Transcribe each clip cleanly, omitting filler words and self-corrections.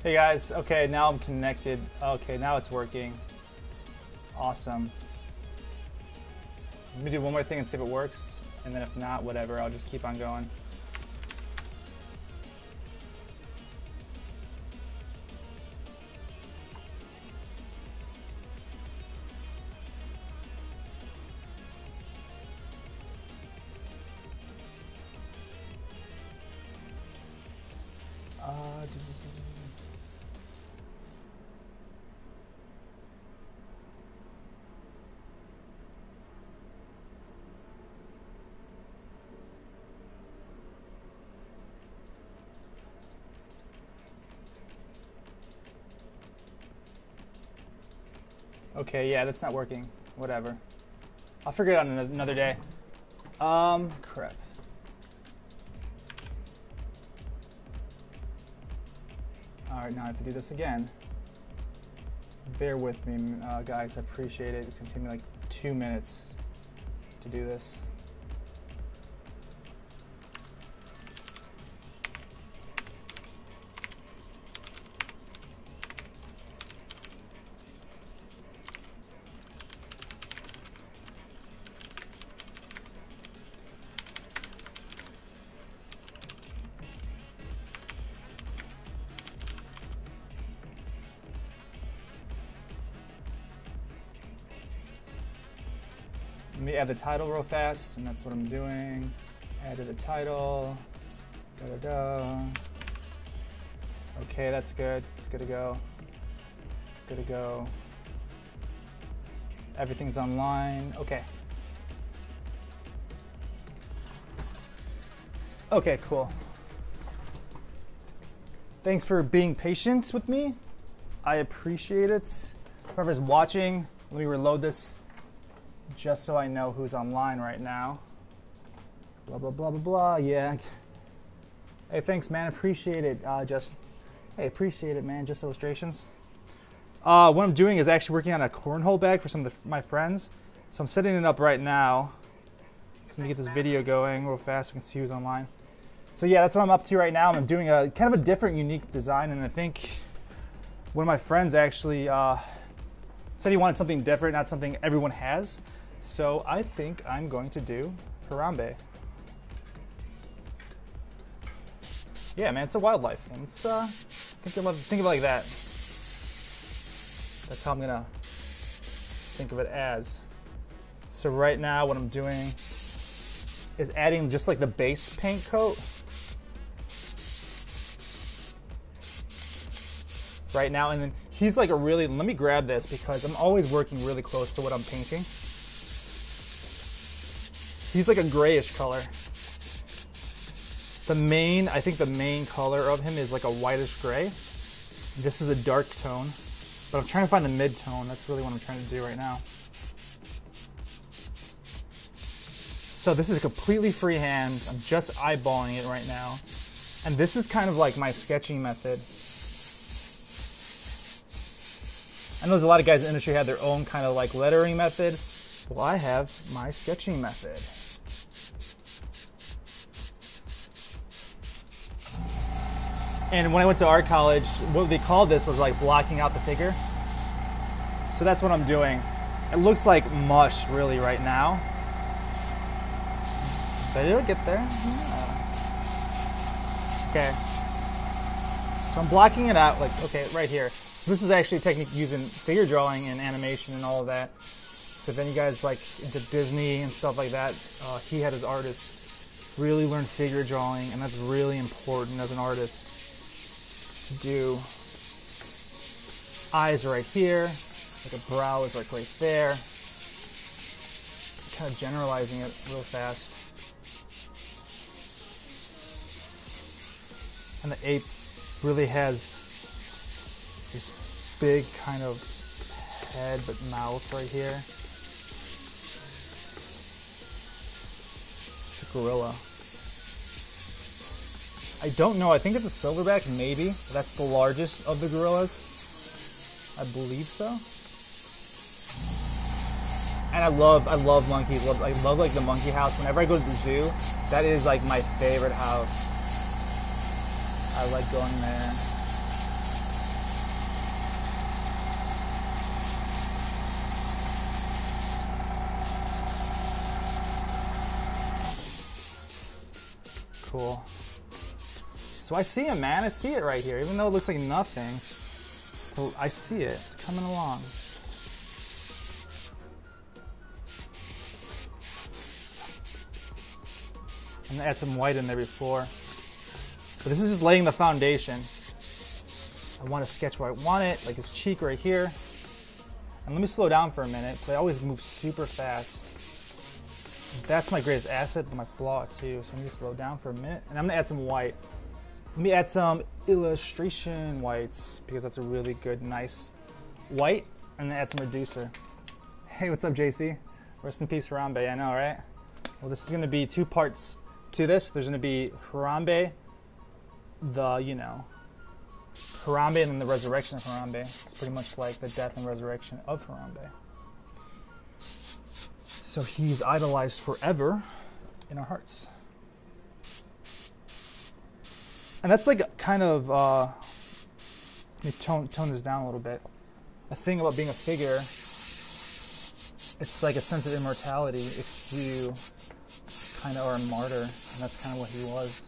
Hey guys, okay, now I'm connected. Okay, now it's working. Awesome. Let me do one more thing and see if it works, and then if not, whatever, I'll just keep on going. Okay, yeah, that's not working. Whatever. I'll figure it out another day. Crap. Alright, now I have to do this again. Bear with me, guys, I appreciate it. It's gonna take me like 2 minutes to do this. Let me add the title real fast, and that's what I'm doing. Add to the title. Da-da-da. Okay, that's good. It's good to go. Good to go. Everything's online. Okay. Okay, cool. Thanks for being patient with me. I appreciate it. Whoever's watching, let me reload this just so I know who's online right now. Blah, blah, blah, blah, blah, yeah. Hey, thanks, man, appreciate it. Hey, appreciate it, man, Just Illustrations. What I'm doing is actually working on a cornhole bag for some of my friends. So I'm setting it up right now. So let me get this video going real fast so we can see who's online. So yeah, that's what I'm up to right now. I'm doing a kind of a different, unique design, and I think one of my friends actually said he wanted something different, not something everyone has. So I think I'm going to do Harambe. Yeah, man, it's a wildlife. And it's think of it like that. That's how I'm gonna think of it as. So right now, what I'm doing is adding just like the base paint coat. Right now, and then he's like a really, let me grab this because I'm always working really close to what I'm painting. He's like a grayish color. I think the main color of him is like a whitish gray. This is a dark tone, but I'm trying to find the mid-tone. That's really what I'm trying to do right now. So this is completely freehand. I'm just eyeballing it right now. And this is kind of like my sketching method. I know there's a lot of guys in the industry have their own kind of like lettering method. Well, I have my sketching method. And when I went to art college, what they called this was like blocking out the figure. So that's what I'm doing. It looks like mush really right now, but it'll get there. Yeah. Okay. So I'm blocking it out like, okay, right here. This is actually a technique using figure drawing and animation and all of that. So if any guys like into Disney and stuff like that, he had his artists really learn figure drawing, and that's really important as an artist to do. Eyes are right here, like a brow is like right there. Kind of generalizing it real fast. And the ape really has this big kind of head but mouth right here. It's a gorilla. I don't know, I think it's a silverback, maybe. That's the largest of the gorillas. I believe so. And I love monkeys. I love like the monkey house. Whenever I go to the zoo, that is like my favorite house. I like going there. cool. So I see him, man. I see it right here. Even though it looks like nothing, so I see it. It's coming along. I'm gonna add some white in there before. But this is just laying the foundation. I want to sketch where I want it, like his cheek right here. And let me slow down for a minute, because I always move super fast. That's my greatest asset, but my flaw too. So I need to slow down for a minute. And I'm gonna add some white. Let me add some illustration whites, because that's a really good, nice white. And then add some reducer. Hey, what's up, JC? Rest in peace, Harambe. I know, right? Well, this is gonna be 2 parts to this. There's gonna be Harambe, Harambe, and then the resurrection of Harambe. It's pretty much like the death and resurrection of Harambe. So he's idolized forever in our hearts. And that's like kind of, let me tone this down a little bit. The thing about being a figure, it's like a sense of immortality if you kind of are a martyr, and that's kind of what he was.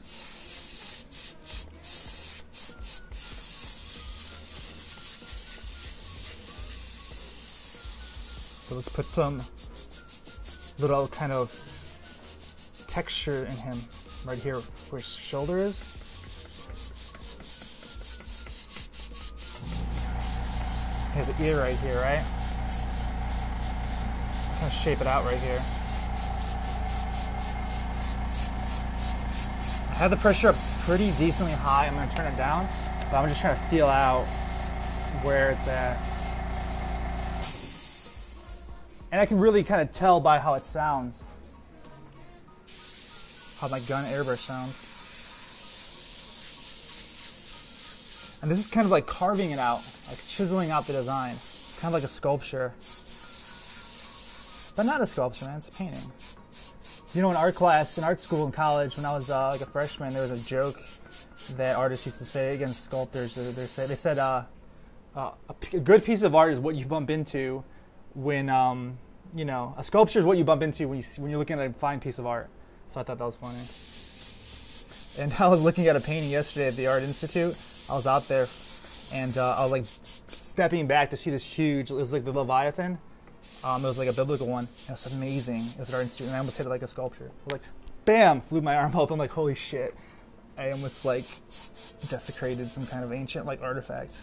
So let's put some little kind of texture in him right here where his shoulder is. He has an ear right here, right? I'm gonna shape it out right here. I have the pressure up pretty decently high. I'm gonna turn it down, but I'm just trying to feel out where it's at. And I can really kind of tell by how it sounds, how my gun airbrush sounds. And this is kind of like carving it out, like chiseling out the design. Kind of like a sculpture. But not a sculpture, man, it's a painting. You know, in art class, in art school in college, when I was like a freshman, there was a joke that artists used to say against sculptors. They said a good piece of art is what you bump into when, you know, a sculpture is what you bump into when you're looking at a fine piece of art. So I thought that was funny. And I was looking at a painting yesterday at the Art Institute. I was out there, and I was like stepping back to see this huge, it was like the Leviathan. It was like a biblical one. It was amazing. It was at Art Institute, and I almost hit it like a sculpture. It was like, bam, flew my arm up. I'm like, holy shit. I almost like desecrated some kind of ancient like artifact.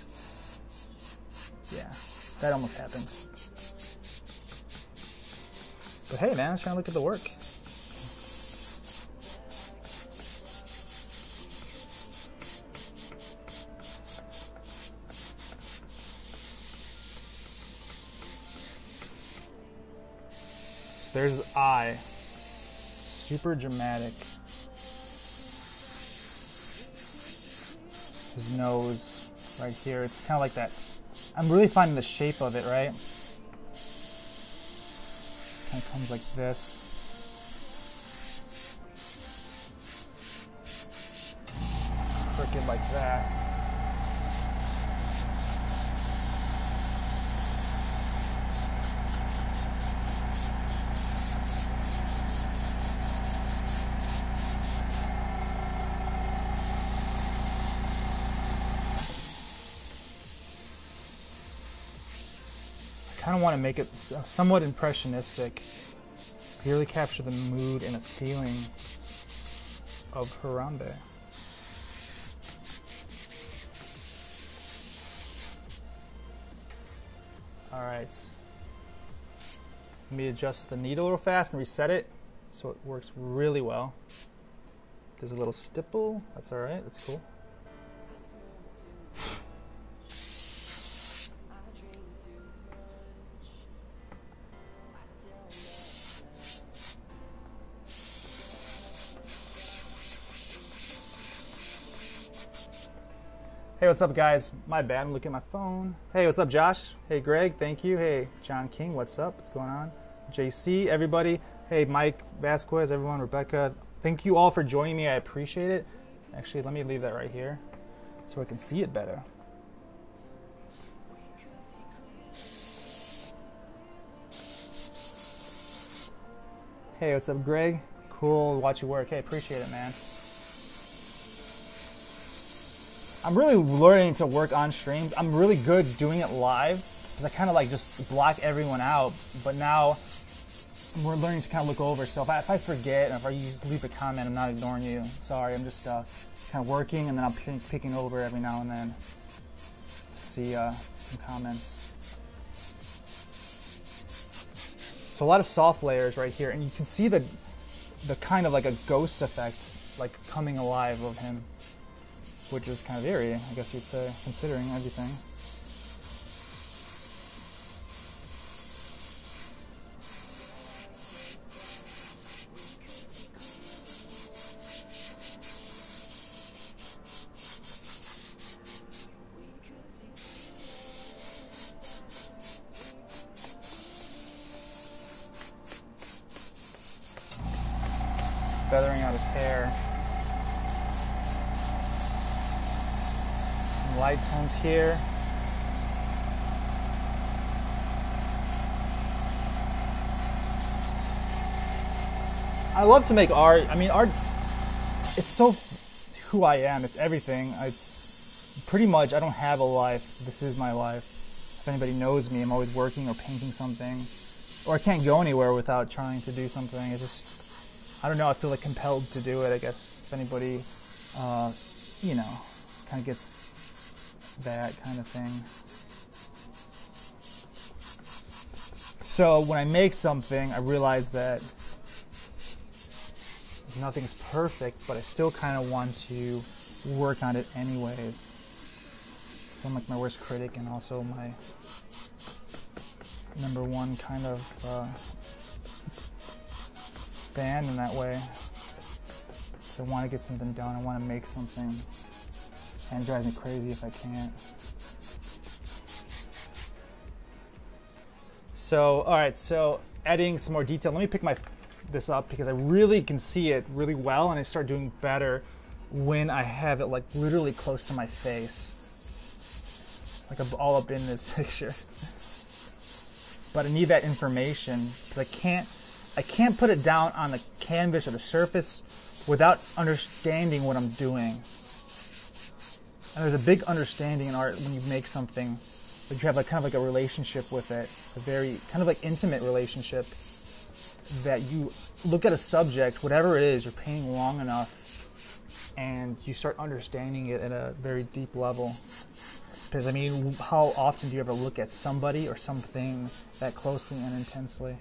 Yeah, that almost happened. But hey, man, I was trying to look at the work. There's his eye. Super dramatic. His nose right here. It's kind of like that. I'm really finding the shape of it, right? Kind of comes like this. Crooked like that. I kind of want to make it somewhat impressionistic to really capture the mood and a feeling of Harambe. Alright, let me adjust the needle real fast and reset it so it works really well. There's a little stipple, that's alright, that's cool. Hey, what's up, guys? My bad, I'm looking at my phone. Hey, what's up, Josh? Hey, Greg, thank you. Hey, John King, what's up? What's going on? JC, everybody. Hey, Mike Vasquez, everyone, Rebecca. Thank you all for joining me. I appreciate it. Actually, let me leave that right here so I can see it better. Hey, what's up, Greg? Cool, watch you work. Hey, appreciate it, man. I'm really learning to work on streams. I'm really good doing it live because I kind of like just block everyone out. But now we're learning to kind of look over. So if I forget, and if you leave a comment, I'm not ignoring you. Sorry, I'm just kind of working, and then I'm picking over every now and then to see some comments. So a lot of soft layers right here, and you can see the kind of like a ghost effect, like coming alive of him, which is kind of eerie, I guess you'd say, considering everything. Feathering out his hair. Some light tones here. I love to make art. I mean, it's so who I am. It's everything. It's pretty much, I don't have a life. This is my life. If anybody knows me, I'm always working or painting something. Or I can't go anywhere without trying to do something. It's just, I don't know, I feel like compelled to do it, I guess. If anybody, you know, kind of gets that kind of thing. So when I make something, I realize that nothing's perfect, but I still kind of want to work on it anyways. So I'm like my worst critic and also my #1 kind of fan in that way. So I want to get something done, I want to make something, and it drives me crazy if I can't. So, alright, so adding some more detail. Let me pick this up because I really can see it really well, and I start doing better when I have it like literally close to my face. Like I'm all up in this picture. But I need that information because I can't put it down on the canvas or the surface without understanding what I'm doing. And there's a big understanding in art when you make something, like you have like kind of like a relationship with it, a very kind of like intimate relationship, that you look at a subject, whatever it is, you're painting long enough and you start understanding it at a very deep level. Because I mean, how often do you ever look at somebody or something that closely and intensely?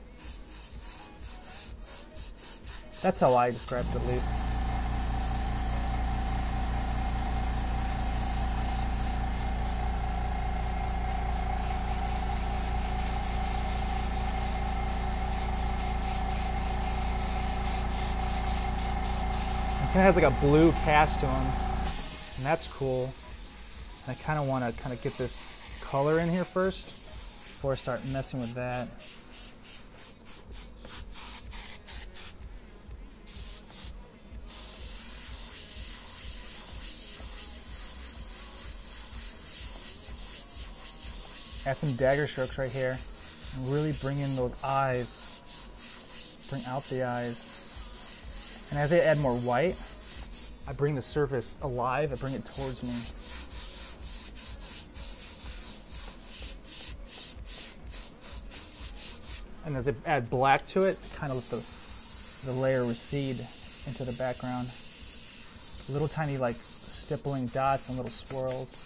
That's how I describe it, at least. It kind of has like a blue cast to him, and that's cool. And I kind of want to get this color in here first before I start messing with that. Add some dagger strokes right here and really bring in those eyes, bring out the eyes. And as I add more white, I bring the surface alive, I bring it towards me. And as I add black to it, I kind of let the layer recede into the background. Little tiny like stippling dots and little swirls.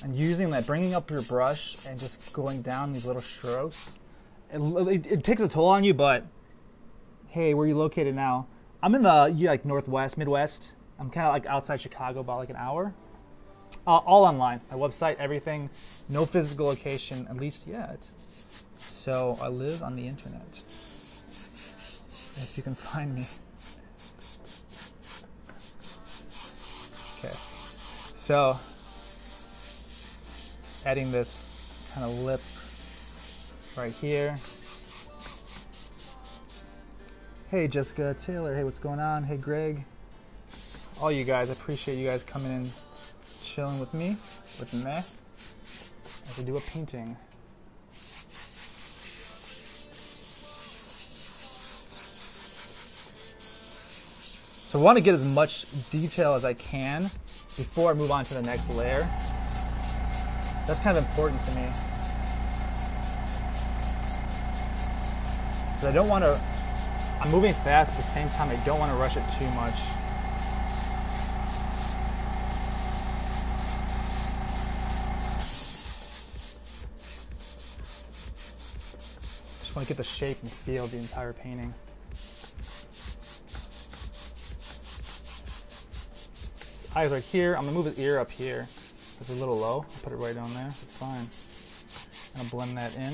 And using that, bringing up your brush and just going down these little strokes. It takes a toll on you, but hey, where are you located now? I'm in the like northwest, midwest. I'm kind of like outside Chicago, about like an hour. All online, my website, everything. No physical location, at least yet. So I live on the internet. If you can find me. Okay. So adding this kind of lip right here. Hey Jessica, Taylor, hey, what's going on? Hey Greg, all you guys, I appreciate you guys coming in, chilling with me, as I do a painting. So I want to get as much detail as I can before I move on to the next layer. That's kind of important to me. Because I don't want to, I'm moving fast, but at the same time I don't want to rush it too much. Just want to get the shape and feel of the entire painting. Eyes right here. I'm gonna move his ear up here. It's a little low. I'll put it right on there. It's fine. I'm gonna blend that in.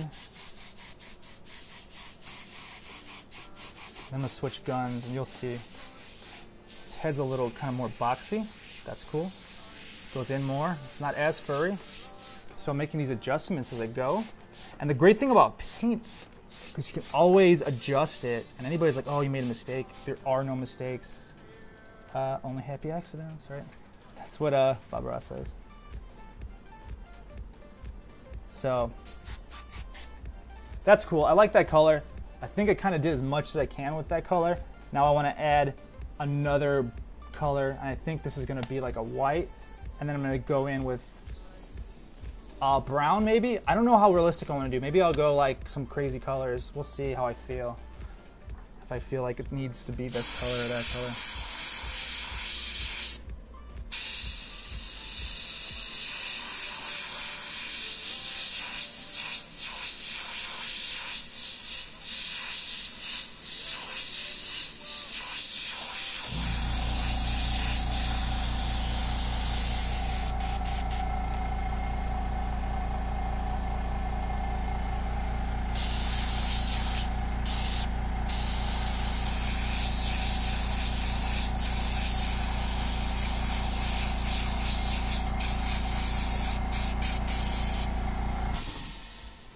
Then I'm gonna switch guns, and you'll see his head's a little kind of more boxy. That's cool. Goes in more. It's not as furry. So I'm making these adjustments as I go. And the great thing about paint is you can always adjust it. And anybody's like, "Oh, you made a mistake." There are no mistakes. Only happy accidents, right? That's what Bob Ross says. So that's cool. I like that color. I think I kind of did as much as I can with that color. Now I want to add another color, and I think this is going to be like a white, and then I'm going to go in with brown maybe. I don't know how realistic I want to do. Maybe I'll go like some crazy colors. We'll see how I feel. If I feel like it needs to be this color or that color.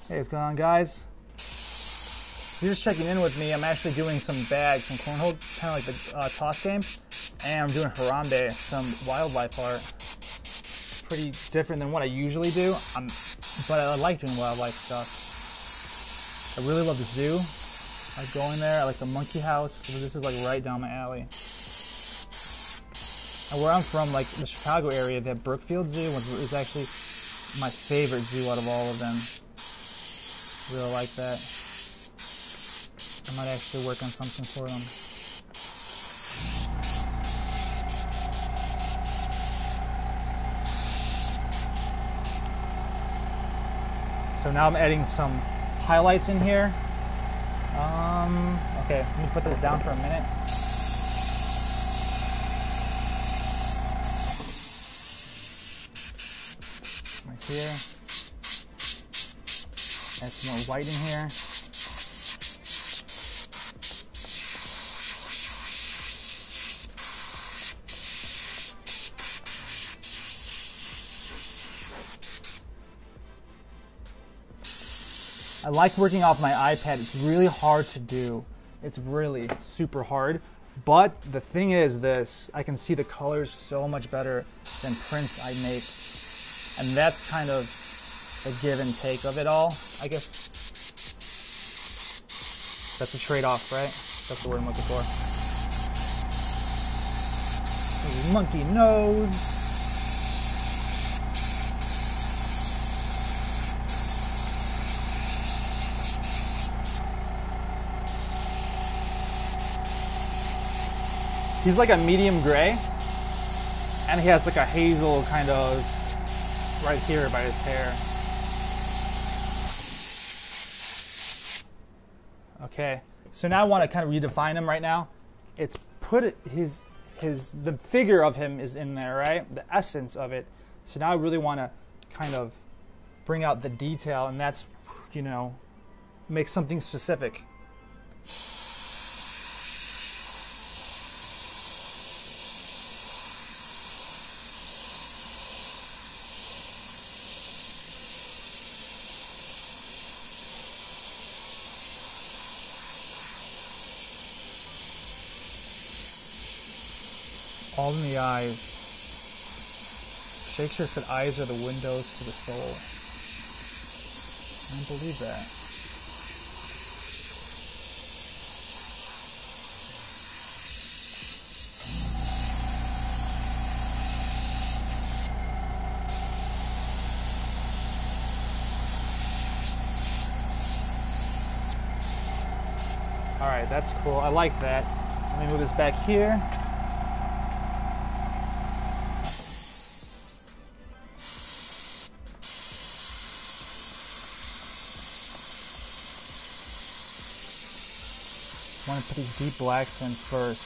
Hey, what's going on, guys? If you're just checking in with me, I'm actually doing some bags, some cornhole, kind of like the toss game, and I'm doing Harambe, some wildlife art. Pretty different than what I usually do, but I like doing wildlife stuff. I really love the zoo. I like going there. I like the monkey house. So this is like right down my alley. And where I'm from, like the Chicago area, the Brookfield Zoo is actually my favorite zoo out of all of them. Really like that. I might actually work on something for them. So now I'm adding some highlights in here. Okay, let me put this down for a minute. Right here. Add some more white in here. I like working off my iPad. It's really hard to do. It's really super hard. But the thing is this, I can see the colors so much better than prints I make. And that's kind of the give and take of it all, I guess. That's a trade-off, right? That's the word I'm looking for. Monkey nose. He's like a medium gray, and he has like a hazel kind of right here by his hair. Okay, so now I want to kind of redefine him right now. It's the figure of him is in there, right? The essence of it. So now I really want to kind of bring out the detail, and that's, you know, make something specific. All in the eyes. Shakespeare said eyes are the windows to the soul. I don't believe that. right, that's cool. I like that. Let me move this back here. I want to put these deep blacks in first.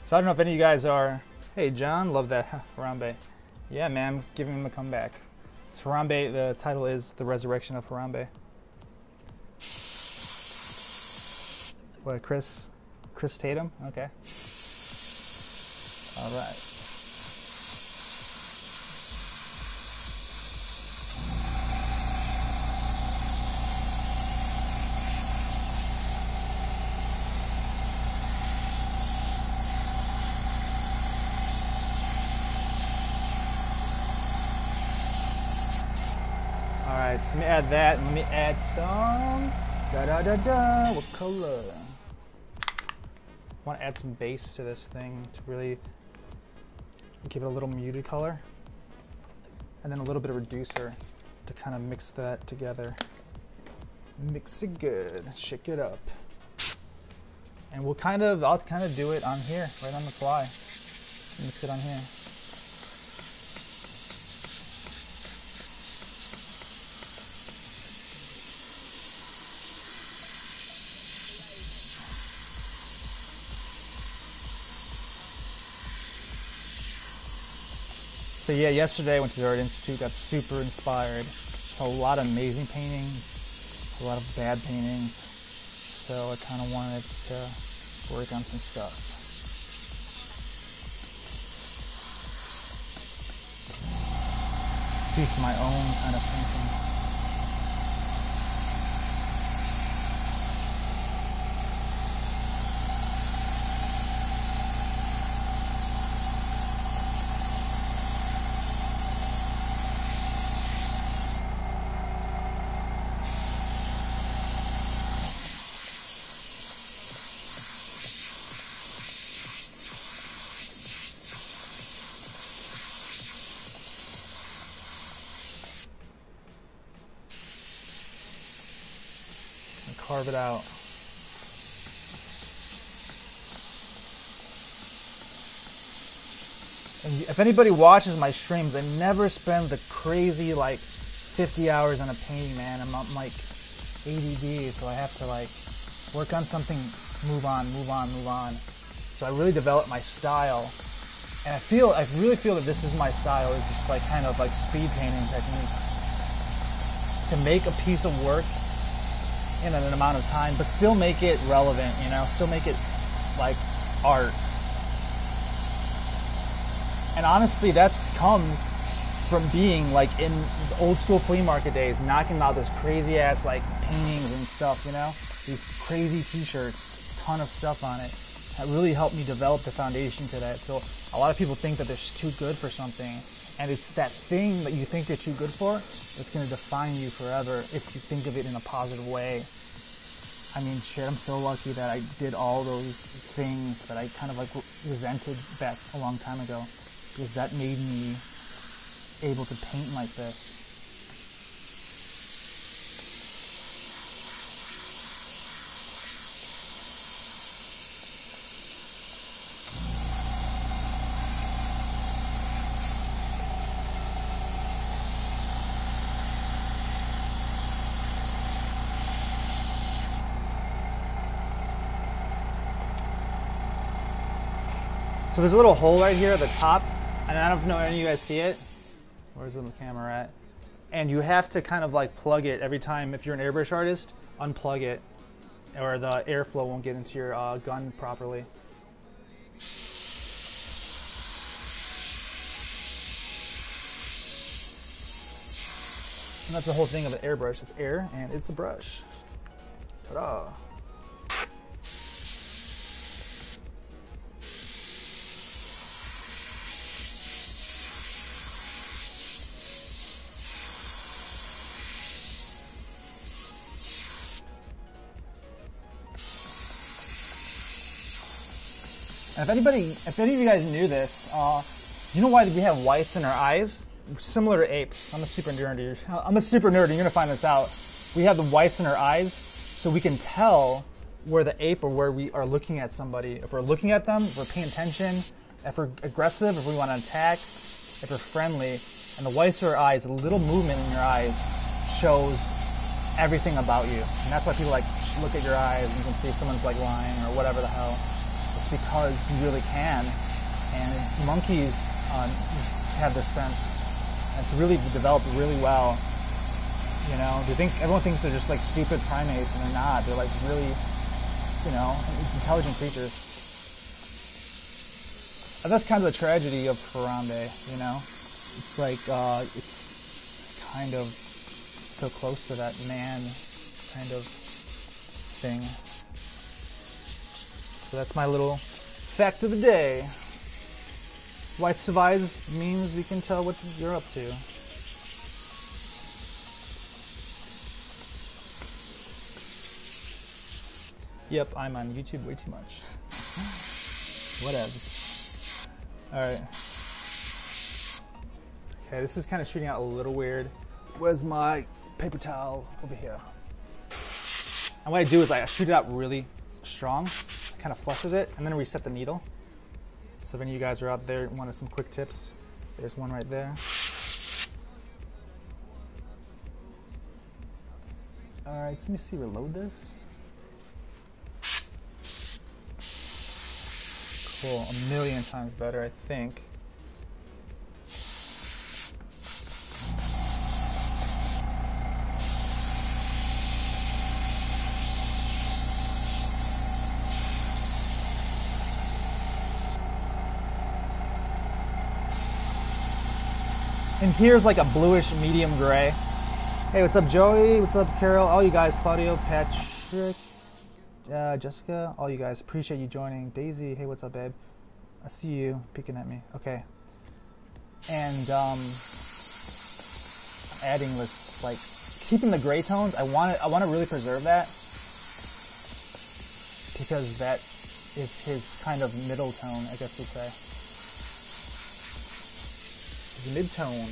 So I don't know if any of you guys are, hey John, love that, Harambe. Yeah man, giving him a comeback. It's Harambe, the title is The Resurrection of Harambe. What, Chris Tatum? Okay. All right. Alright, so let me add that, and let me add some, what color? I want to add some base to this thing to really give it a little muted color. And then a little bit of reducer to kind of mix that together. Mix it good, shake it up. And I'll kind of do it on here, right on the fly. Mix it on here. So yeah, yesterday I went to the Art Institute, got super inspired. A lot of amazing paintings, a lot of bad paintings. So I kind of wanted to work on some stuff. Do some my own kind of painting. Carve it out. And if anybody watches my streams, I never spend the crazy like 50 hours on a painting, man. I'm like ADD, so I have to like work on something, move on. So I really developed my style, and I really feel that this is my style. Is this like kind of like speed painting technique to make a piece of work in an amount of time, but still make it relevant, you know, still make it like art. And honestly, that comes from being like in the old school flea market days, knocking out this crazy ass like paintings and stuff, you know, these crazy t-shirts, ton of stuff on it. That really helped me develop the foundation to that. So a lot of people think that they're too good for something, and it's that thing that you think you're too good for that's going to define you forever if you think of it in a positive way. I mean, shit, I'm so lucky that I did all those things that I kind of like resented back a long time ago, because that made me able to paint like this. So there's a little hole right here at the top, and I don't know if any of you guys see it. Where's the camera at? And you have to kind of like plug it every time. If you're an airbrush artist, unplug it, or the airflow won't get into your gun properly. And that's the whole thing of an airbrush. It's air and it's a brush. Ta-da! And if any of you guys knew this, you know why we have whites in our eyes? Similar to apes. I'm a super nerd. You're gonna find this out. We have the whites in our eyes, so we can tell where the ape or where we are looking at somebody. If we're looking at them, if we're paying attention, if we're aggressive, if we want to attack, if we're friendly. And the whites of our eyes, a little movement in your eyes shows everything about you. And that's why people like look at your eyes and you can see if someone's like lying or whatever the hell. It's because you really can. And monkeys have this sense. And it's really developed really well. You know, everyone thinks they're just like stupid primates, and they're not. They're like really, you know, intelligent creatures. And that's kind of the tragedy of Harambe, you know? It's like, it's kind of so close to that man kind of thing. So that's my little fact of the day. White survives means we can tell what you're up to. Yep, I'm on YouTube way too much. Whatevs. Alright. Okay, this is kind of shooting out a little weird. Where's my paper towel? Over here. And what I do is I shoot it out really strong, kind of flushes it, and then reset the needle. So if any of you guys are out there and wanted some quick tips, there's one right there. Alright, so let me see, reload this. Cool, a million times better, I think. And here's like a bluish medium gray. Hey, what's up, Joey? What's up, Carol? All you guys, Claudio, Patrick, Jessica, all you guys. Appreciate you joining. Daisy, hey, what's up, babe? I see you peeking at me. Okay. And adding this, like, keeping the gray tones. I want to really preserve that because that is his kind of middle tone, I guess you'd say. The mid-tone.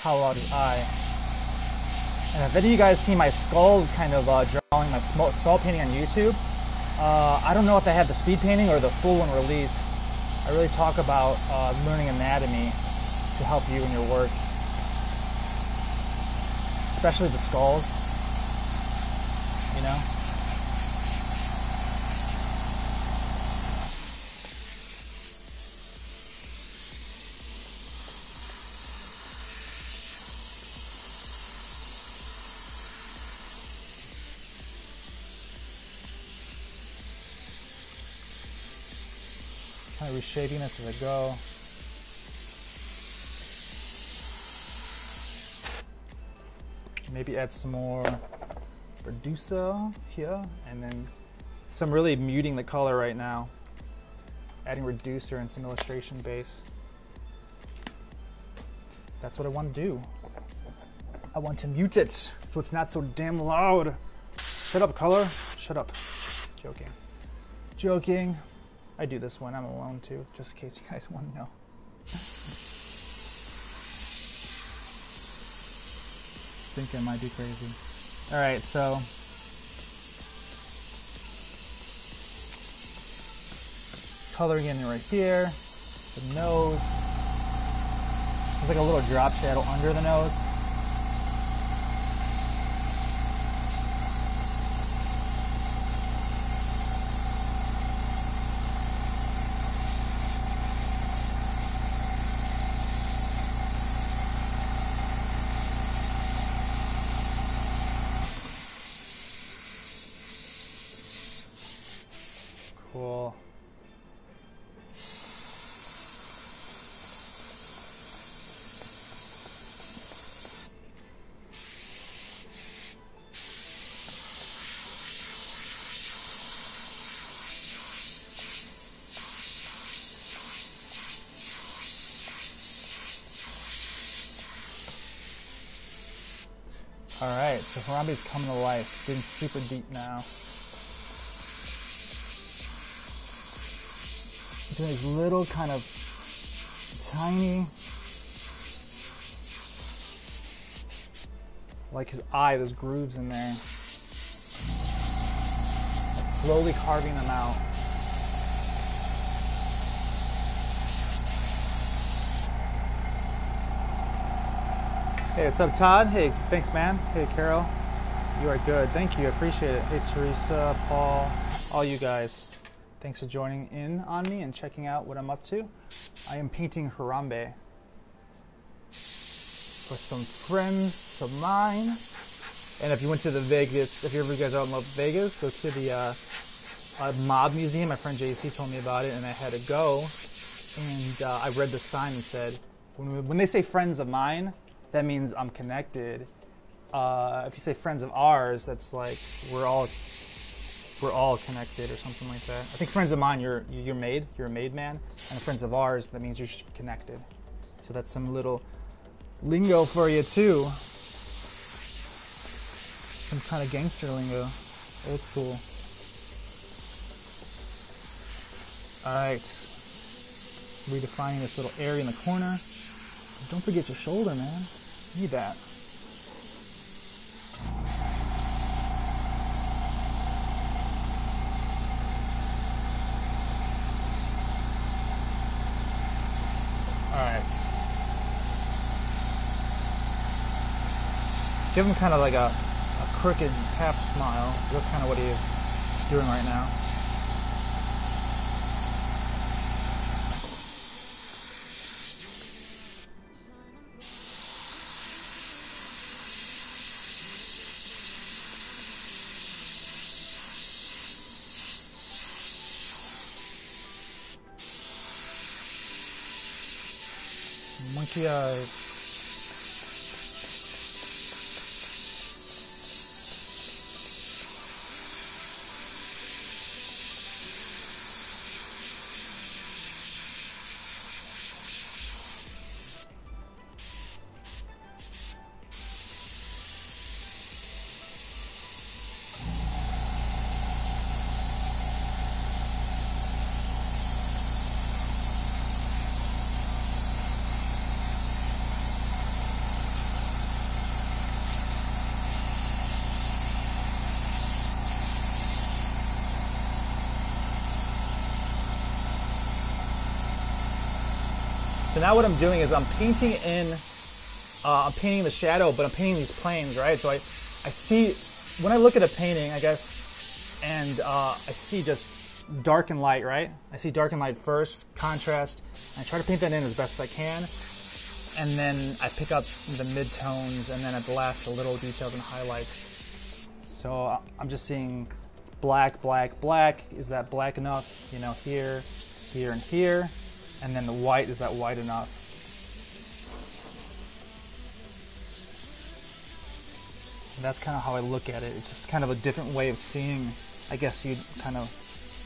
How loud is I? And if any of you guys see my skull kind of drawing, my skull painting on YouTube, I don't know if I have the speed painting or the full one released. I really talk about learning anatomy to help you in your work, especially the skulls, you know? Kind of reshaping this as I go. Maybe add some more reducer here, and then some really muting the color right now. Adding reducer and some illustration base. That's what I want to do. I want to mute it so it's not so damn loud. Shut up, color. Shut up. Joking. Joking. I do this when I'm alone too, just in case you guys want to know. Think I might be crazy. All right, so coloring in right here, the nose. There's like a little drop shadow under the nose. Cool. All right, so Harambe's coming to life, getting super deep now. Doing these little kind of tiny, like his eye, those grooves in there. Like slowly carving them out. Hey, what's up, Todd? Hey, thanks, man. Hey, Carol. You are good. Thank you. I appreciate it. Hey, Teresa, Paul, all you guys. Thanks for joining in on me and checking out what I'm up to. I am painting Harambe for some friends of mine. And if you went to the Vegas, if you guys are in Las Vegas, go to the mob museum. My friend JC told me about it, and I had to go. And I read the sign and said, when they say friends of mine, that means I'm connected. If you say friends of ours, that's like we're all connected or something like that. I think friends of mine, you're a maid man, and friends of ours, that means you're connected. So that's some little lingo for you too. Some kind of gangster lingo, old school. All right, redefining this little area in the corner. Don't forget your shoulder, man. You need that. Alright. Give him kind of like a crooked half smile. That's kind of what he is doing right now. Monkey eyes. So now what I'm doing is I'm painting the shadow, but I'm painting these planes, right? So I see, when I look at a painting, I guess, and I see just dark and light, right? I see dark and light first, contrast, and I try to paint that in as best as I can, and then I pick up the mid-tones, and then at the last, the little details and highlights. So I'm just seeing black, black, black. Is that black enough? You know, here, here, and here. And then the white, is that white enough? And that's kind of how I look at it. It's just kind of a different way of seeing, I guess you'd kind of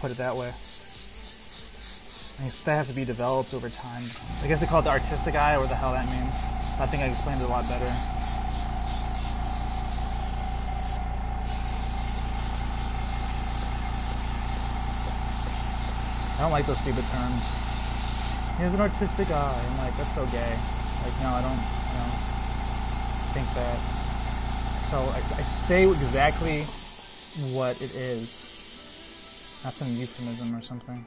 put it that way. I mean, that has to be developed over time. I guess they call it the artistic eye, or what the hell that means. I think I explained it a lot better. I don't like those stupid terms. He has an artistic eye. I'm like, that's so gay. Like, no, I don't think that. So I say exactly what it is, not some euphemism or something.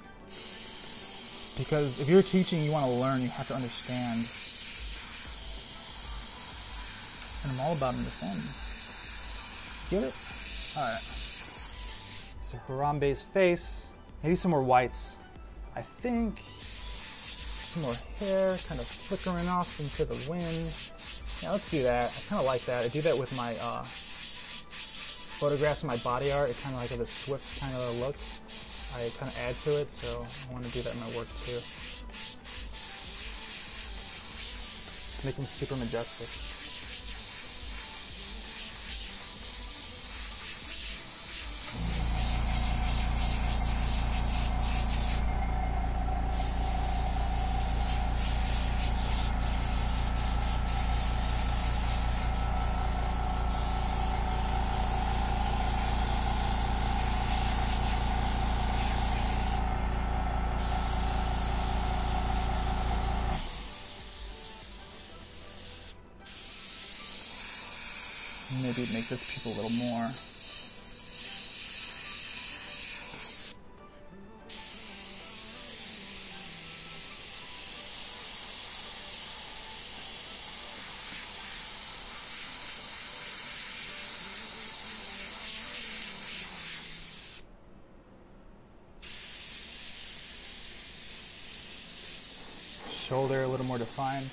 Because if you're teaching, you want to learn, you have to understand. And I'm all about understanding. Get it? Alright. So Harambe's face. Maybe some more whites. I think some more hair kind of flickering off into the wind. Yeah, let's do that. I kind of like that. I do that with my photographs of my body art. It kind of like has a swift kind of look. I kind of add to it, so I want to do that in my work too. Make them super majestic. Maybe make this peep a little more. Shoulder a little more defined.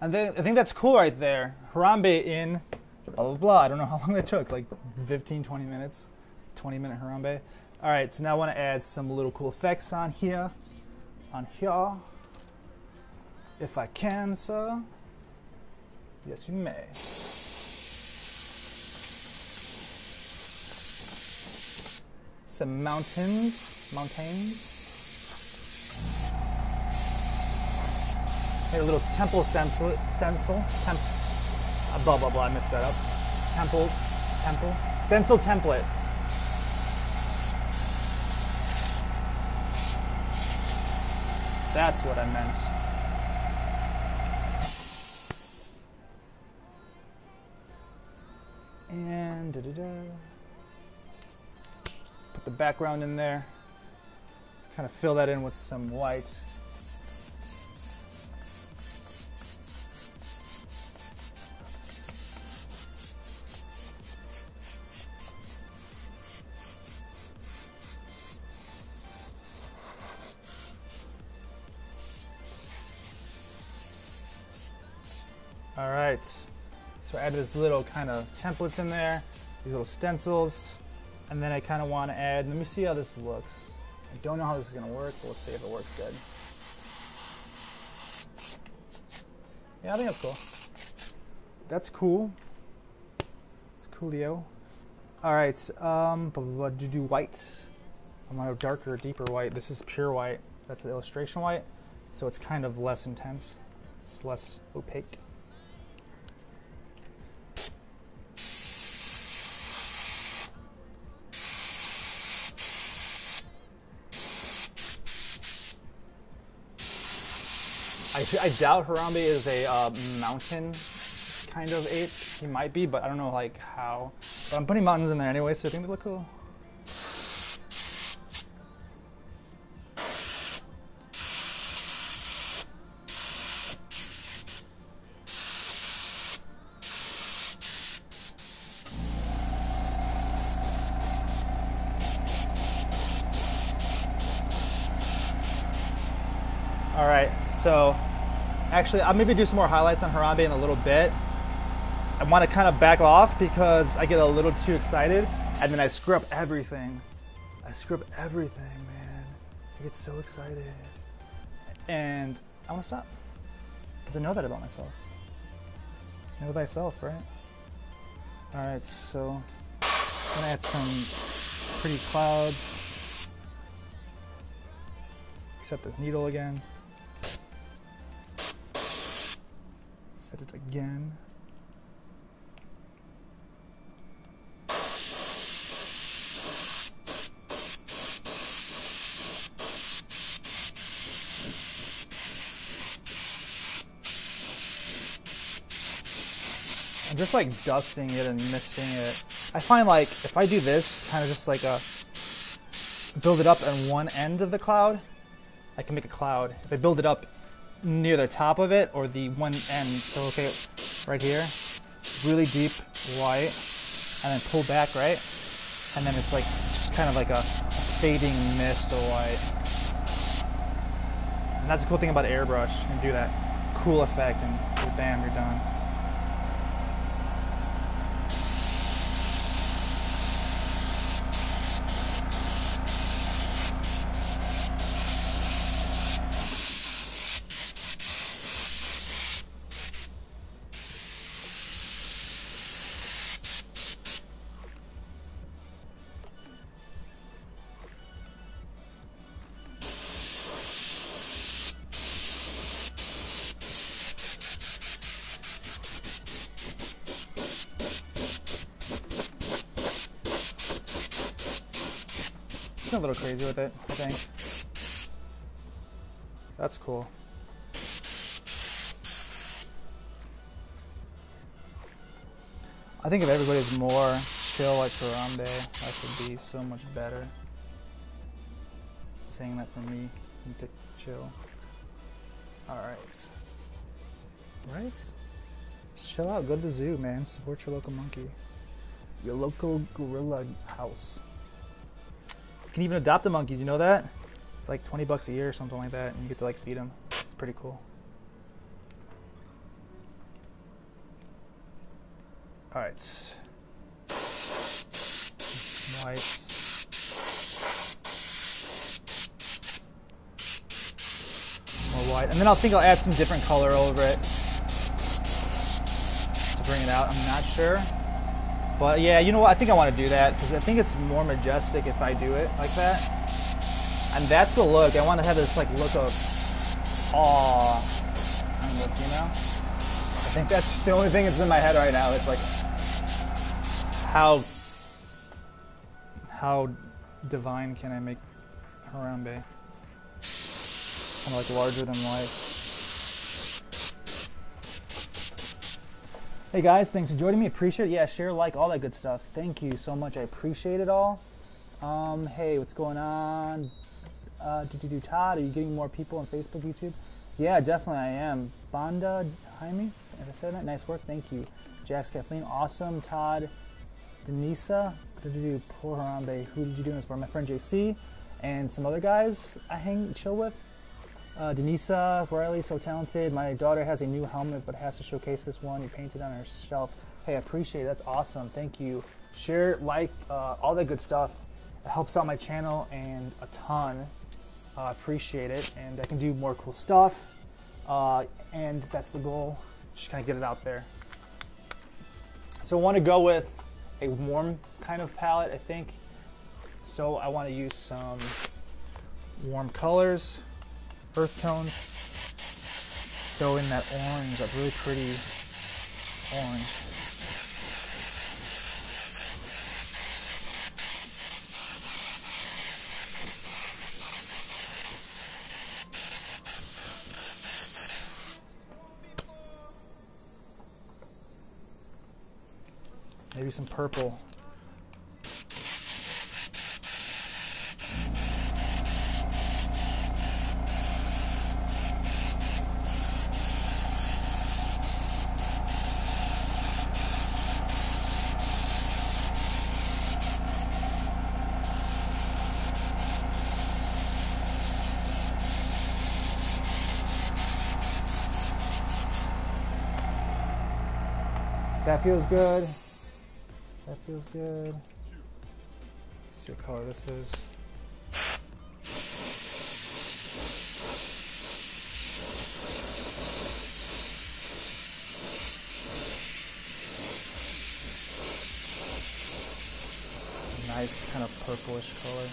And then I think that's cool right there. Harambe in blah, blah, blah. I don't know how long that took, like 15, 20 minutes. 20-minute Harambe. All right, so now I want to add some little cool effects on here. If I can, sir. Yes, you may. Some mountains. Hey, a little temple stencil, blah, blah, blah, I messed that up. Temple, stencil template. That's what I meant. And put the background in there. Kind of fill that in with some white. All right, so I added this little kind of templates in there, these little stencils, and then I kind of want to add, let me see how this looks. I don't know how this is going to work, but let's see if it works good. Yeah, I think that's cool. That's cool. It's coolio. All right, to do white. I want a darker, deeper white. This is pure white. That's the illustration white, so it's kind of less intense. It's less opaque. I doubt Harambe is a mountain kind of ape. He might be, but I don't know like how. But I'm putting mountains in there anyway, so I think they look cool. All right, so actually I'll maybe do some more highlights on Harambe in a little bit. I want to kind of back off because I get a little too excited and then I screw up everything. I screw up everything, man. I get so excited. And I want to stop because I know that about myself. Know thyself, right? All right, so I'm gonna add some pretty clouds. Set this needle again. Set it again. I'm just like dusting it and misting it. I find like if I do this, kind of just like build it up on one end of the cloud, I can make a cloud. If I build it up near the top of it or the one end, so okay, right here, really deep white, and then pull back, right? And then it's like just kind of like a fading mist of white. And that's the cool thing about airbrush. You can do that cool effect and bam, you're done. A little crazy with it, I think. That's cool. I think if everybody's more chill like Harambe, that would be so much better. Saying that for me, need to chill. Alright. Right? Just chill out, go to the zoo, man. Support your local monkey. Your local gorilla house. You can even adopt a monkey, do you know that? It's like 20 bucks a year or something like that, and you get to like feed them. It's pretty cool. Alright. White. More white. And then I'll add some different color over it to bring it out. I'm not sure. But yeah, you know what? I think I want to do that because I think it's more majestic if I do it like that. And that's the look. I want to have this like look of awe kind of look, you know? I think that's the only thing that's in my head right now. It's like how divine can I make Harambe? Kind of like larger than life. Hey guys, thanks for joining me. Appreciate it. Yeah, share, like, all that good stuff. Thank you so much. I appreciate it all. Hey, what's going on? Todd, are you getting more people on Facebook, YouTube? Yeah, definitely I am. Banda Jaime, as I said that, nice work. Thank you. Jax Kathleen, awesome. Todd, Denisa, poor Harambe. Who did you do this for? My friend JC and some other guys I chill with. Denisa, Riley, so talented. My daughter has a new helmet but has to showcase this one. You painted on her shelf. Hey, I appreciate it. That's awesome. Thank you. Share, like, all that good stuff. It helps out my channel and a ton. I appreciate it. And I can do more cool stuff. And that's the goal. Just kind of get it out there. So I want to go with a warm kind of palette, I think. So I want to use some warm colors. Earth tones, throw in that orange, that really pretty orange. Maybe some purple. That feels good. That feels good. Let's see what color this is. Nice kind of purplish color.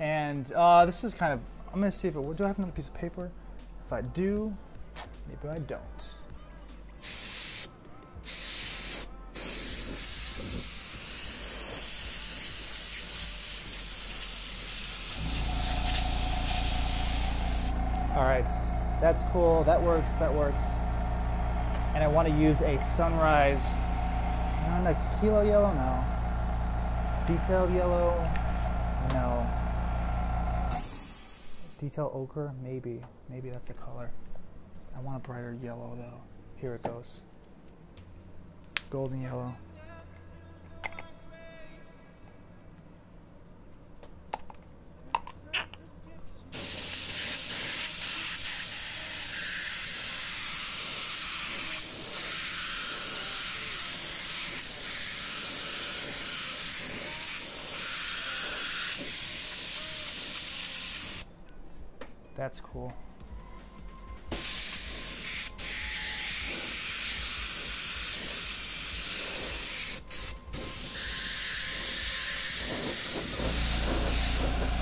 And this is kind of, I'm gonna see if it, do I have another piece of paper? If I do, maybe I don't. All right, that's cool, that works, that works. And I want to use a sunrise, not a tequila yellow, no. Detailed yellow, no. Detail ochre, maybe that's the color. I want a brighter yellow though. Here it goes. Golden yellow. That's cool.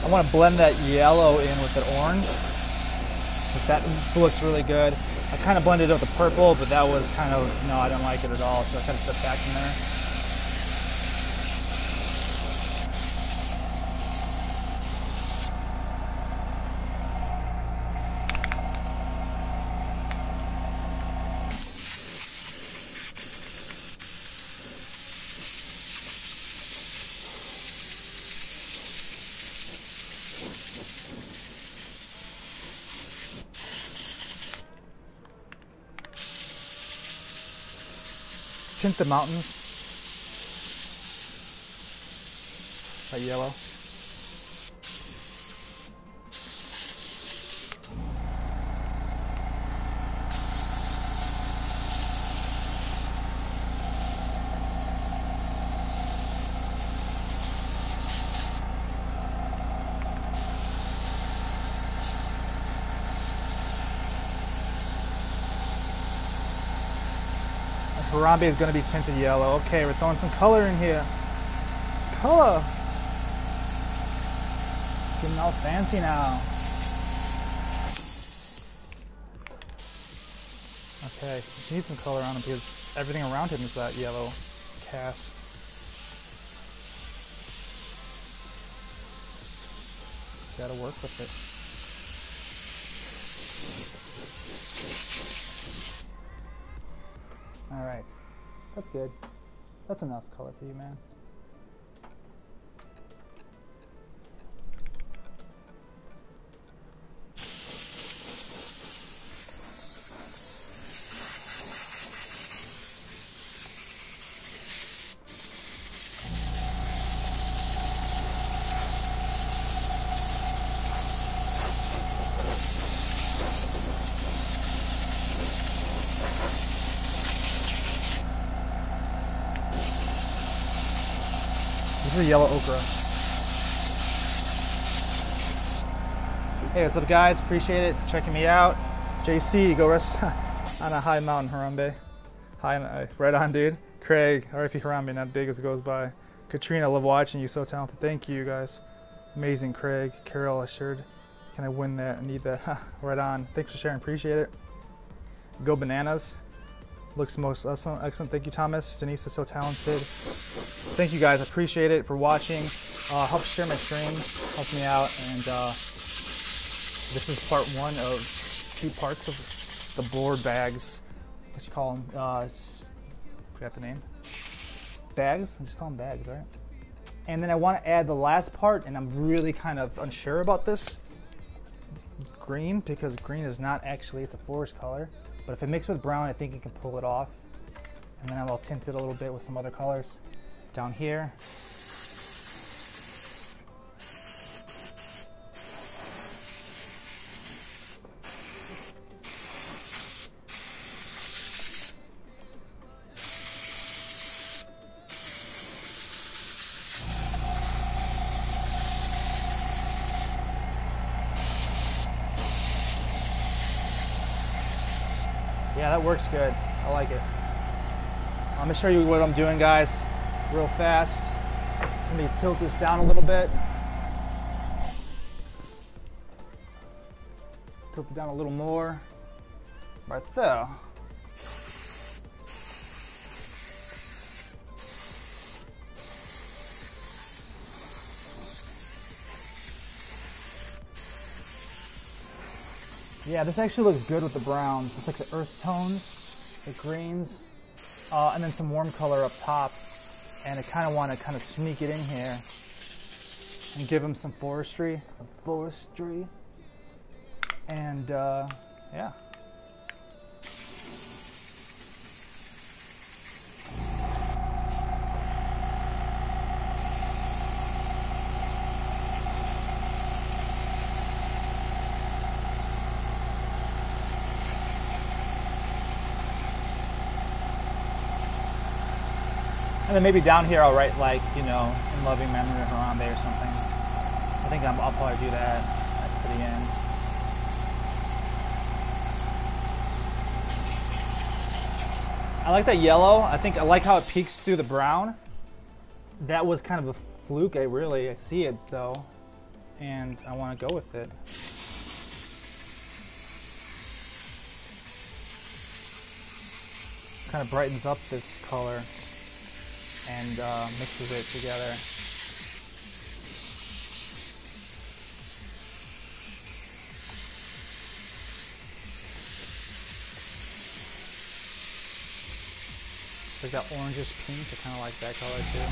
I want to blend that yellow in with the orange. But that looks really good. I kind of blended it with the purple, but that was kind of, no, I didn't like it at all, so I kind of stepped back from there. tint the mountains. That yellow. Harambe is going to be tinted yellow. Okay, we're throwing some color in here. Some color. Getting all fancy now. Okay, you need some color on him because everything around him is that yellow cast. Just gotta work with it. All right, that's good. That's enough color for you, man. This is yellow okra. Hey, what's up, guys? Appreciate it. Checking me out. JC, go rest on a high mountain, Harambe. Right on, dude. Craig, RIP Harambe, not big as it goes by. Katrina, love watching you. So talented. Thank you, guys. Amazing, Craig. Carol, assured. Can I win that? I need that. Right on. Thanks for sharing. Appreciate it. Go bananas. Looks most excellent. Thank you, Thomas. Denise is so talented. Thank you, guys. I appreciate it for watching. Help share my stream. Helps me out. And this is part one of 2 parts of the board bags. What you call them? Forgot the name. Bags? I just call them bags, right? And then I want to add the last part, and I'm really kind of unsure about this. Green, because green is not actually, it's a forest color. But if it mixes with brown, I think you can pull it off. And then I'll tint it a little bit with some other colors down here. Yeah, that works good. I like it. I'm gonna show you what I'm doing, guys, real fast. Let me tilt this down a little bit. Tilt it down a little more. Right there. Yeah, this actually looks good with the browns. It's like the earth tones, the greens, and then some warm color up top. And I kind of want to sneak it in here and give them some forestry. And yeah. And then maybe down here I'll write, like, you know, in loving memory of Harambe or something. I think I'll probably do that for the end. I like that yellow. I like how it peeks through the brown. That was kind of a fluke. I see it though, and I want to go with it. Kind of brightens up this color and mixes it together. There's that orangish pink. I kind of like that color too.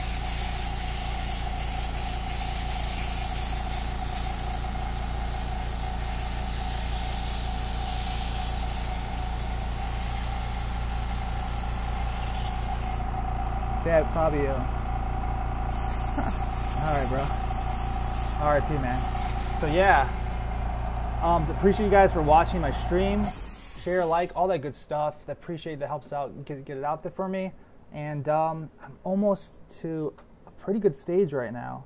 Bad Fabio. Alright, bro. RIP, man. So yeah, appreciate you guys for watching my stream. Share, like, all that good stuff. I appreciate that helps out, get it out there for me. And I'm almost to a pretty good stage right now.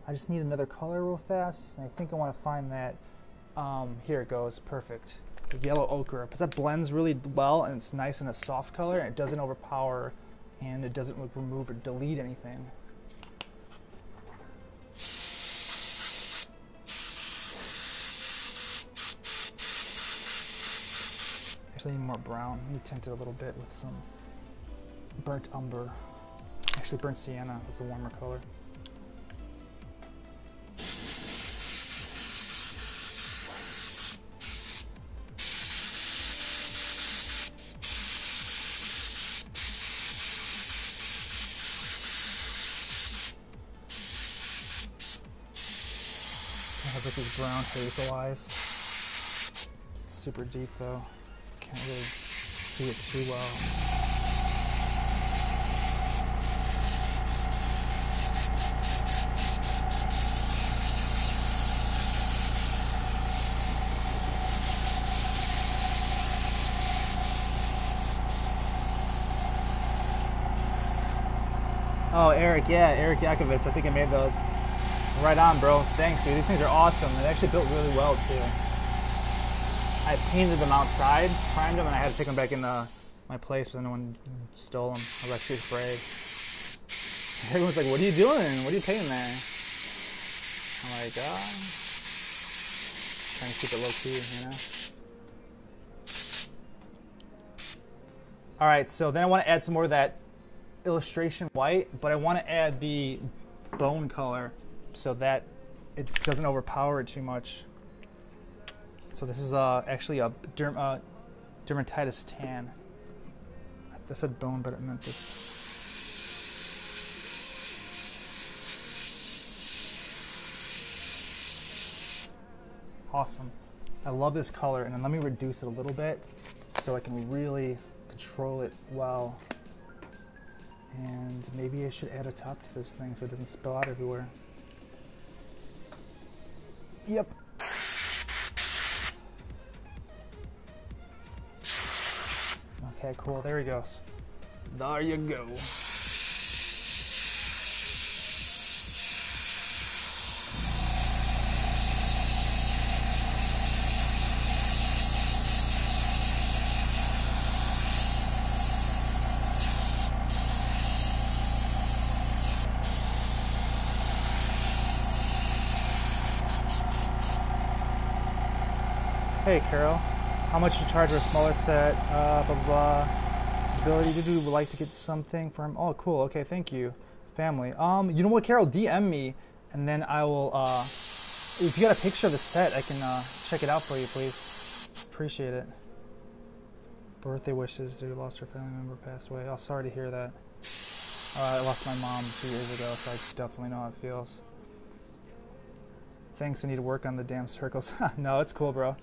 I just need another color real fast, and I think I want to find that. Here it goes, perfect. The yellow ochre, because that blends really well, and it's nice in a soft color, and it doesn't overpower, and it doesn't remove or delete anything. Actually, need more brown. Let me tint it a little bit with some burnt umber. Actually, burnt sienna. That's a warmer color. I have like these brown hazel eyes. It's super deep though. Can't really see it too well. Oh, Eric, yeah, Eric Yakovitz. I think I made those. Right on, bro. Thanks, dude. These things are awesome. They actually built really well, too. I painted them outside, primed them, and I had to take them back in my place, but no one stole them. I was actually afraid. Everyone's like, what are you doing? What are you painting there? I'm like, trying to keep it low-key, you know? All right, so then I want to add some more of that illustration white, but I want to add the bone color so that it doesn't overpower it too much. So this is actually a dermatitis tan. I said bone, but it meant this. Awesome. I love this color, and then let me reduce it a little bit so I can really control it well. And maybe I should add a top to this thing so it doesn't spill out everywhere. Yep. Okay, cool. There he goes. There you go. Hey, Carol. How much do you charge for a smaller set? Blah, blah, blah. Disability, did you like to get something for him? Oh, cool. Okay, thank you. Family. You know what, Carol? DM me, and then I will, if you got a picture of the set, I can check it out for you, please. Appreciate it. Birthday wishes. Dude, lost her family member, passed away. Oh, sorry to hear that. I lost my mom 2 years ago, so I definitely know how it feels. Thanks, I need to work on the damn circles. No, it's cool, bro.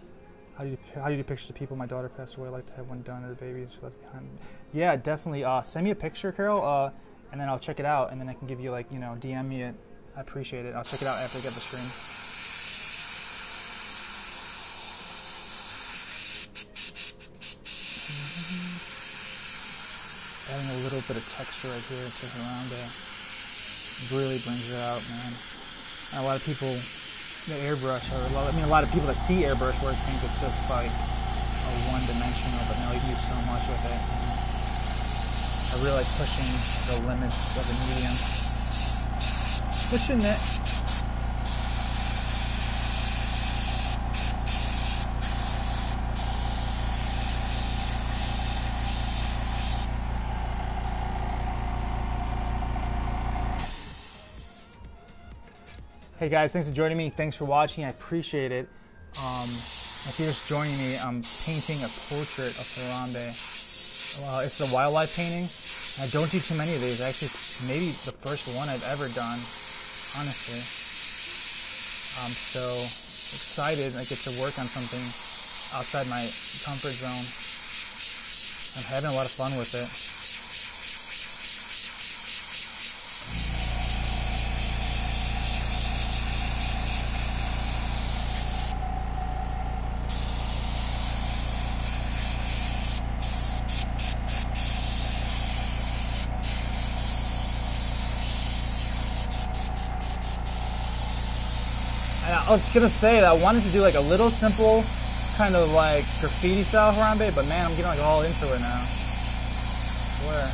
How do you do pictures of people? My daughter passed away. I'd like to have one done, or the baby she left behind. Yeah, definitely. Send me a picture, Carol, and then I'll check it out, and then I can give you, like, you know, DM me it. I appreciate it. I'll check it out after I get the stream. Adding a little bit of texture right here to Harambe really brings it out, man. And a lot of people. The airbrush, or a lot of people that see airbrush work think it's just like a one-dimensional, but no, you can do so much with it. I really like pushing the limits of the medium. Pushing it. Hey guys, thanks for joining me. Thanks for watching. I appreciate it. If you're just joining me, I'm painting a portrait of Harambe. It's a wildlife painting. I don't do too many of these. Actually, maybe the first one I've ever done, honestly. I'm so excited I get to work on something outside my comfort zone. I'm having a lot of fun with it. And I was gonna say that I wanted to do like a little simple kind of like graffiti style Harambe, but man, I'm getting like all into it now. I swear.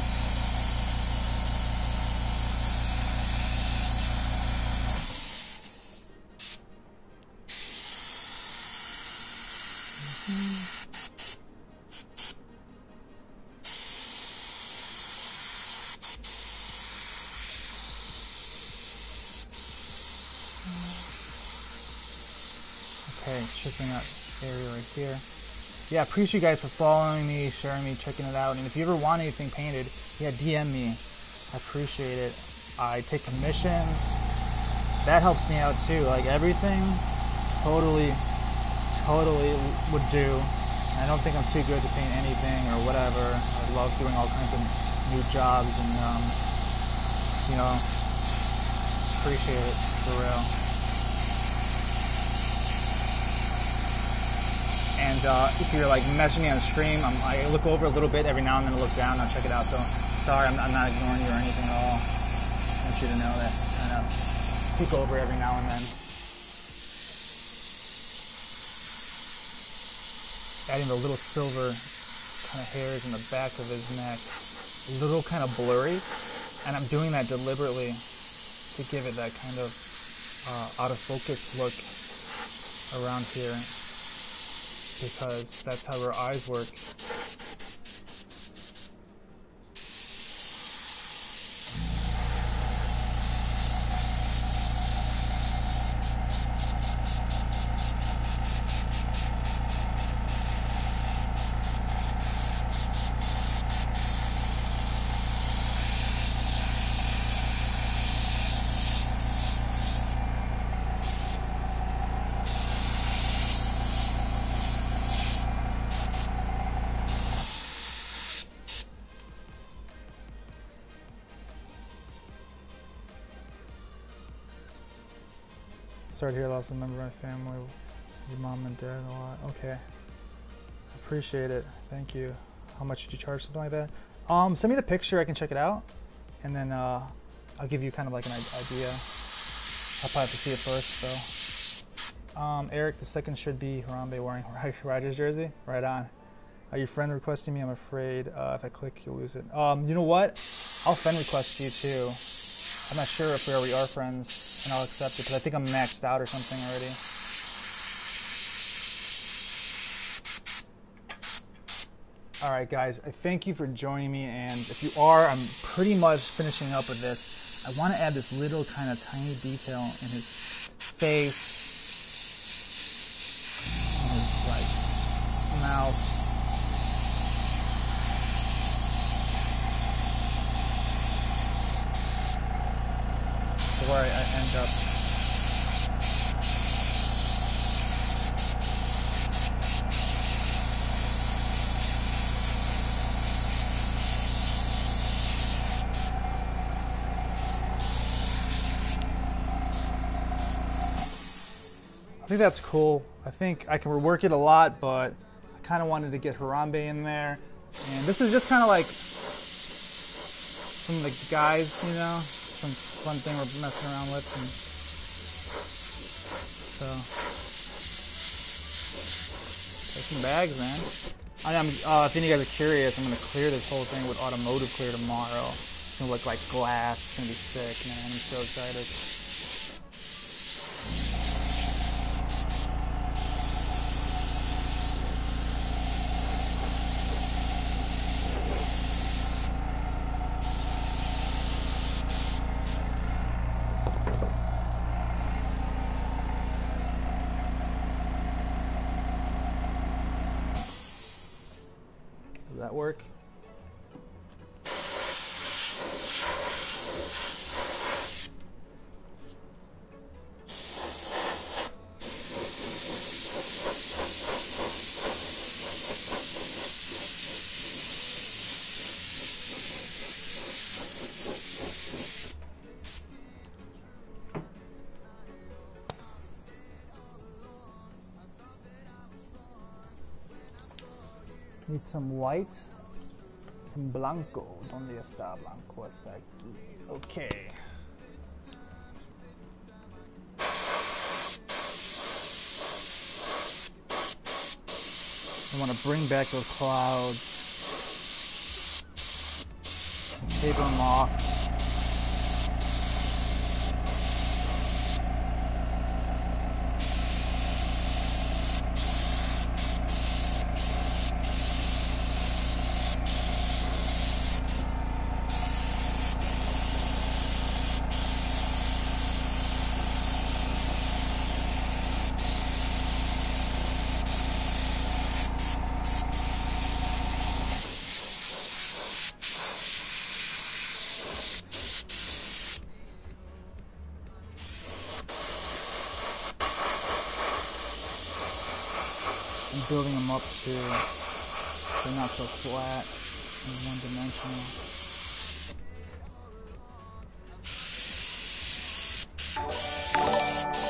Okay, checking out this area right here. Yeah, appreciate you guys for following me, sharing me, checking it out. And if you ever want anything painted, yeah, DM me. I appreciate it. I take commissions. That helps me out too. Like everything, totally would do. I don't think I'm too good to paint anything or whatever. I love doing all kinds of new jobs and, you know, appreciate it for real. And if you're like messaging me on the stream, I look over a little bit every now and then. I look down and I'll check it out. So sorry, I'm not ignoring you or anything at all. I want you to know that I kind of peek over every now and then. Adding the little silver kind of hairs in the back of his neck, a little kind of blurry, and I'm doing that deliberately to give it that kind of out of focus look around here. Because that's how our eyes work. Sorry to hear I lost a member of my family, your mom and dad a lot. Okay, appreciate it. Thank you. How much did you charge? Something like that. Send me the picture. I can check it out, and then I'll give you kind of like an idea. I'll probably have to see it first. So, Eric, the second should be Harambe wearing Riders jersey. Right on. Are your friend requesting me? I'm afraid if I click, you'll lose it. You know what? I'll friend request you too. I'm not sure if we already are friends, and I'll accept it because I think I'm maxed out or something already. All right, guys, I thank you for joining me, and if you are, I'm pretty much finishing up with this. I want to add this little kind of tiny detail in his face, in his like mouth. Where I end up. I think that's cool. I think I can rework it a lot, but I kind of wanted to get Harambe in there. And this is just kind of like some of the guys, you know, some fun thing we're messing around with. And so, there's some bags, man. If any of you guys are curious, I'm going to clear this whole thing with automotive clear tomorrow. It's going to look like glass. It's going to be sick, man. I'm so excited. Does that work? Need some white, some blanco. ¿Dónde está blanco? Está aquí. Okay. You want to bring back those clouds. Taper them off. And building them up too. They're not so flat and one-dimensional.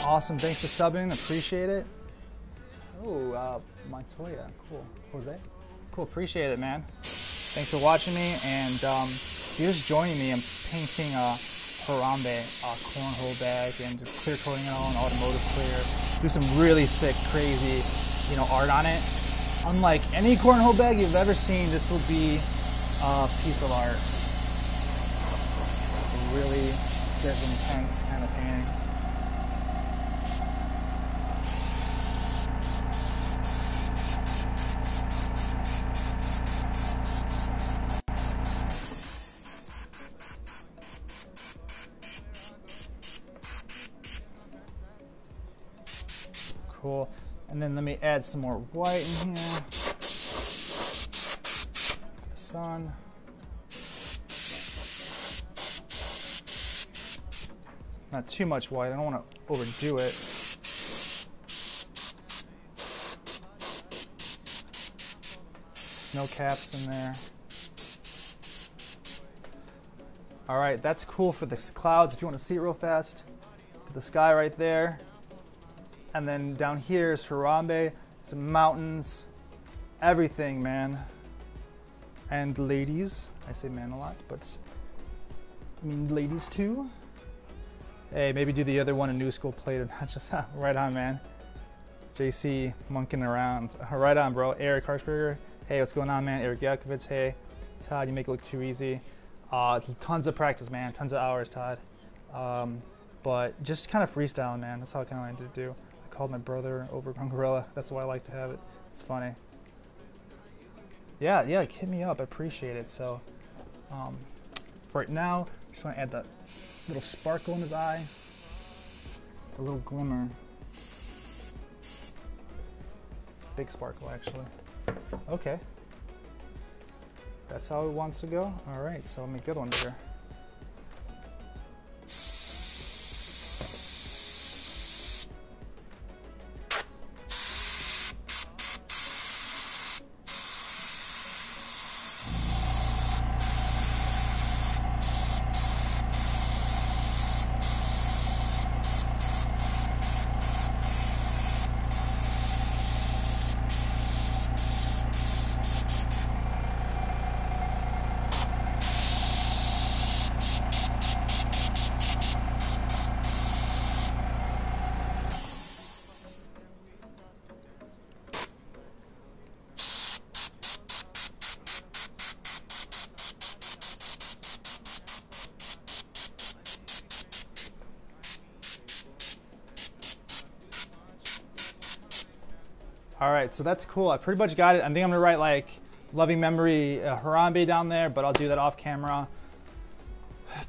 Awesome, thanks for subbing, appreciate it. Oh, Montoya, cool. Jose? Cool, appreciate it, man. Thanks for watching me, and if you're just joining me, I'm painting a Harambe cornhole bag and clear coating it all in automotive clear. Do some really sick, crazy, art on it. Unlike any cornhole bag you've ever seen, this will be a piece of art. A really good, intense kind of painting. Cool. And then let me add some more white in here. The sun. Not too much white. I don't want to overdo it. Snow caps in there. All right, that's cool for the clouds. If you want to see it real fast, to the sky right there. And then down here is Harambe, some mountains, everything, man. And ladies. I say man a lot, but I mean ladies too. Hey, maybe do the other one, a new school plate, not just right on, man. JC monkeying around. Right on, bro. Eric Harshberger. Hey, what's going on, man? Eric Yakovitz. Hey, Todd, you make it look too easy. Tons of practice, man. Tons of hours, Todd. But just kind of freestyling, man. That's how I kind of wanted to do. Called my brother Overgrown Gorilla. That's why I like to have it. It's funny. Yeah, hit me up. I appreciate it. So, for right now, just want to add that little sparkle in his eye, a little glimmer. Big sparkle, actually. Okay. That's how it wants to go. All right. So I'll make the other one bigger. All right, so that's cool. I pretty much got it. I think I'm gonna write like loving memory Harambe down there, but I'll do that off camera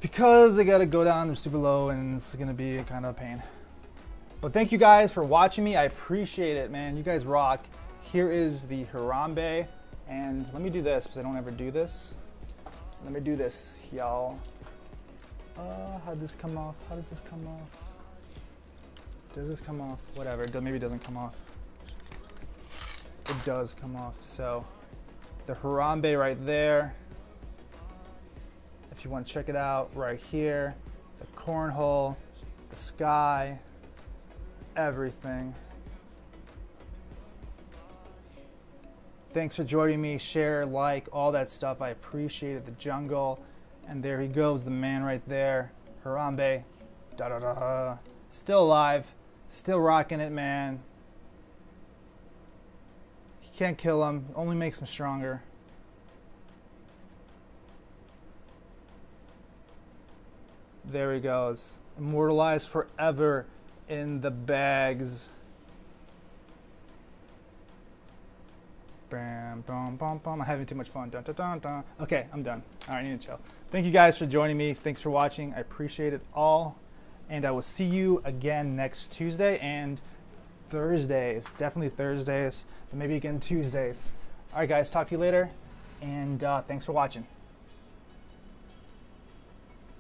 because I gotta go down super low and it's gonna be kind of a pain. But thank you guys for watching me. I appreciate it, man. You guys rock. Here is the Harambe, and let me do this because I don't ever do this. Let me do this, y'all. How'd this come off? How does this come off? Does this come off? Whatever, maybe it doesn't come off. It does come off. So the Harambe right there. If you want to check it out, right here, the cornhole, the sky, everything. Thanks for joining me. Share, like, all that stuff. I appreciate it. The jungle. And there he goes, the man right there. Harambe. Da da da. Still alive. Still rocking it, man. Can't kill him, only makes him stronger. There he goes. Immortalized forever in the bags. Bam, bum, bum, bum. I'm having too much fun. Dun, dun, dun, dun. Okay, I'm done. All right, I need to chill. Thank you guys for joining me. Thanks for watching. I appreciate it all. And I will see you again next Tuesday and Thursdays. Definitely Thursdays, but maybe again Tuesdays. All right, guys, talk to you later. And thanks for watching.